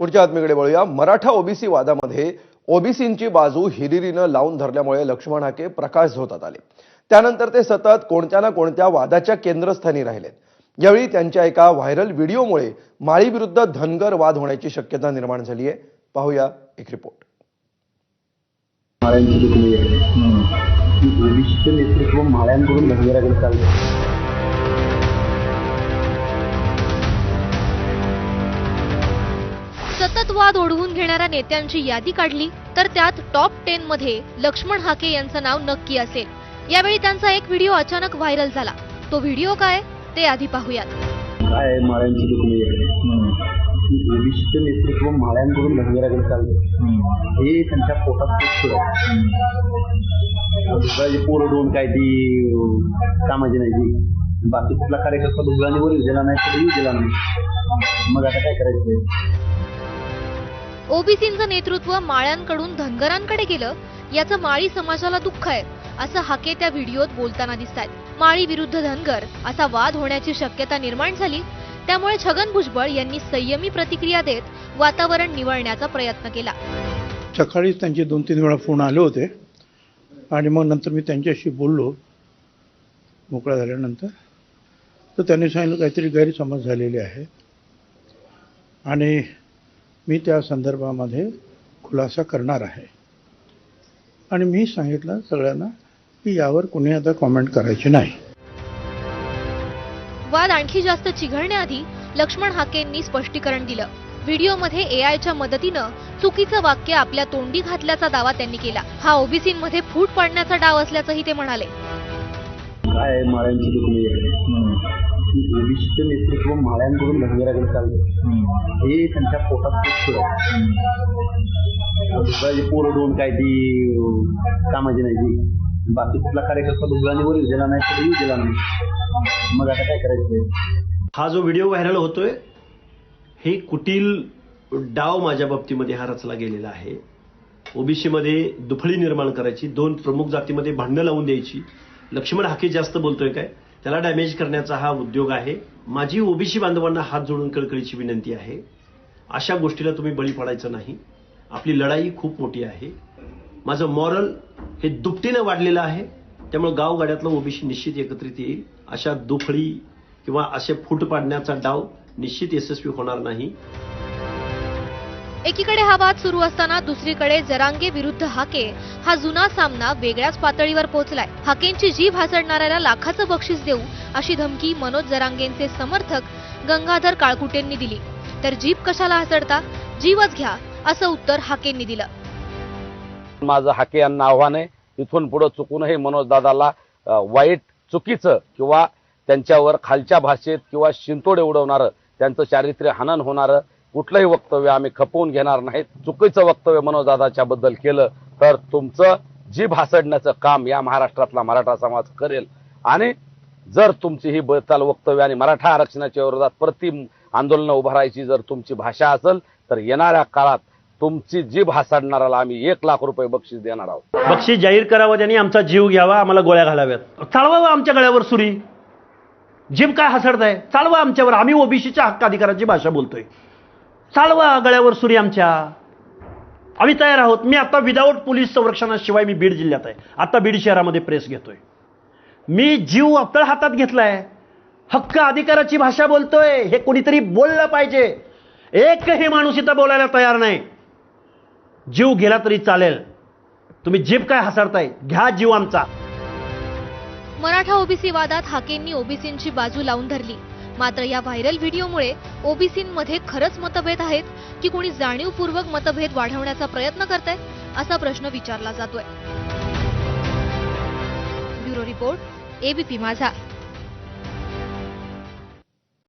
पुढच्या बातमीकडे वळूया। मराठा ओबीसी वादामध्ये ओबीसींची बाजू हिरिरीनं लावून धरल्यामुळे लक्ष्मण हाके प्रकाश झोतात आले। त्यानंतर ते सतत कोणत्या ना कोणत्या वादाच्या केंद्रस्थानी राहिले। यावेळी त्यांच्या एका व्हायरल व्हिडिओमुळे माळी विरुद्ध धनगर वाद होण्याची शक्यता निर्माण झाली आहे। पाहूया एक रिपोर्ट। ओबीसीचं नेतृत्व माळ्यांकडून धनगराकडे चाललं। सतत वाद ओढवून घेणाऱ्या नेत्यांची यादी काढली तर त्यात टॉप 10 मध्ये लक्ष्मण हाके यांचं नाव नक्की असेल। यावेळी त्यांचा एक व्हिडिओ अचानक व्हायरल झाला। तो व्हिडिओ काय ते आधी पाहूयात। काय माळ्यांची दुखणी आहे, ओबीसीचं नेतृत्व माळ्यांकडून धनगराकडे चाललं। हे त्यांच्या पोटात दुसऱ्याची पोरं दोन काय ती कामाची नाही ती, बाकी कुठला कार्यकर्ता दुसऱ्याने वर गेला नाही तरी गेला नाही, मग आता काय करायचं। ओबीसींचं नेतृत्व माळ्यांकडून धनगरांकडे गेलं याचं माळी समाजाला दुःख आहे असं हाके त्या व्हिडिओत बोलताना दिसतायत। माळी विरुद्ध धनगर असा वाद होण्याची शक्यता निर्माण झाली, त्यामुळे छगन भुजबळ यांनी संयमी प्रतिक्रिया देत वातावरण निवळण्याचा प्रयत्न केला। सकाळीच त्यांचे 2-3 वेळा फोन आले होते आणि मग नंतर मी त्यांच्याशी बोललो मोकळा झाल्यानंतर, तर त्यांनी सांगितलं काहीतरी गैरसमज झालेले आहे आणि मी त्या संदर्भामध्ये खुलासा करणार आहे। आणि मी सांगितलं सगळ्यांना की यावर कोणी आता कॉमेंट करायची नाही। वाद आणखी जास्त चिघळण्याआधी लक्ष्मण हाकेंनी स्पष्टीकरण दिलं। व्हिडिओमध्ये एआयच्या मदतीनं चुकीचं वाक्य आपल्या तोंडी घातल्याचा दावा त्यांनी केला। हा ओबीसींमध्ये फूट पाडण्याचा डाव असल्याचंही ते म्हणाले। काय माळ्यांची दुखणी आहे, ओबीसीचं नेतृत्व माळ्यांकडून धनगराकडे चाललं। हे त्यांच्या पोटात दुसऱ्याची पोरं दोन काय ती कामाची नाही ती, बाकी कुठला कार्यकर्ता दुसऱ्याने वर गेला नाही तरी गेला नाही, मग आता काय करायचं। हा जो व्हिडिओ व्हायरल होतोय हे कुटील डाव माझ्या बाबतीमध्ये हा रचला गेलेला आहे। ओबीसी मध्ये दुफळी निर्माण करायची, दोन प्रमुख जातीमध्ये भांडणं लावून द्यायची। लक्ष्मण हाके जास्त बोलतोय काय, त्याला डॅमेज करण्याचा हा उद्योग आहे। माझी ओबीसी बांधवांना हात जोडून कळकळीची विनंती आहे, अशा गोष्टीला तुम्ही बळी पडायचं नाही। आपली लढाई खूप मोठी आहे। माझं मॉरल हे दुपटीने वाढलेलं आहे, त्यामुळे गावगाड्यातलं ओबीसी निश्चित एकत्रित येईल। अशा दुफळी किंवा असे फूट पाडण्याचा डाव निश्चित यशस्वी होणार नाही। एकीकडे हा वाद सुरू असताना दुसरीकडे जरांगे विरुद्ध हाके हा जुना सामना वेगळ्याच पातळीवर पोहोचलाय। हाकेंची जीभ हासडणाऱ्याला लाखाचं बक्षीस देऊ अशी धमकी मनोज जरांगेंचे समर्थक गंगाधर काळकुटेंनी दिली, तर जीभ कशाला हासडता, जीवच घ्या असं उत्तर हाकेंनी दिलं। माझं हाके यांना आव्हान आहे, इथून पुढे चुकूनही मनोज दादाला वाईट चुकीचं किंवा त्यांच्यावर खालच्या भाषेत किंवा शिंतोडे उडवणारं, त्यांचं चारित्र्य हनन होणारं कुठलंही वक्तव्य आम्ही खपवून घेणार नाहीत। चुकीचं वक्तव्य मनोज दादाच्या बद्दल केलं तर तुमचं जीभ हासडण्याचं काम या महाराष्ट्रातला मराठा समाज करेल। आणि जर तुमची ही बेताल वक्तव्य आणि मराठा आरक्षणाच्या विरोधात प्रति आंदोलन उभारायची जर तुमची भाषा असेल तर येणाऱ्या काळात तुमची जीभ हासडणाऱ्याला आम्ही 1 लाख रुपये बक्षीस देणार आहोत। बक्षीस जाहीर करावं, त्यांनी आमचा जीव घ्यावा, आम्हाला गोळ्या घालाव्यात, चालवावं आमच्या गळ्यावर सुरी। जीभ काय हासडताय, चालवा आमच्यावर, आम्ही ओबीसीच्या हक्क अधिकाराची भाषा बोलतोय, चालवा गळ्यावर सुरी आमच्या, आम्ही तयार आहोत। मी आता विदाऊट पोलीस संरक्षणाशिवाय मी बीड जिल्ह्यात आहे, आता बीड शहरामध्ये प्रेस घेतोय। मी जीव आपल्या हातात घेतलाय, हक्क अधिकाराची भाषा बोलतोय, हे कोणीतरी बोललं पाहिजे। एकही माणूस इथं बोलायला तयार नाही। जीव गेला तरी चालेल, तुम्ही जीभ काय हासडताय, घ्या जीव आमचा। मराठा ओबीसी वादात हाकेंनी ओबीसींची बाजू लावून धरली, मात्र या व्हायरल व्हिडिओमुळे ओबीसींमध्ये खरंच मतभेद आहेत की कोणी जाणीवपूर्वक मतभेद वाढवण्याचा प्रयत्न करतंय असा प्रश्न विचारला जातोय। ब्युरो रिपोर्ट, एबीपी माझा।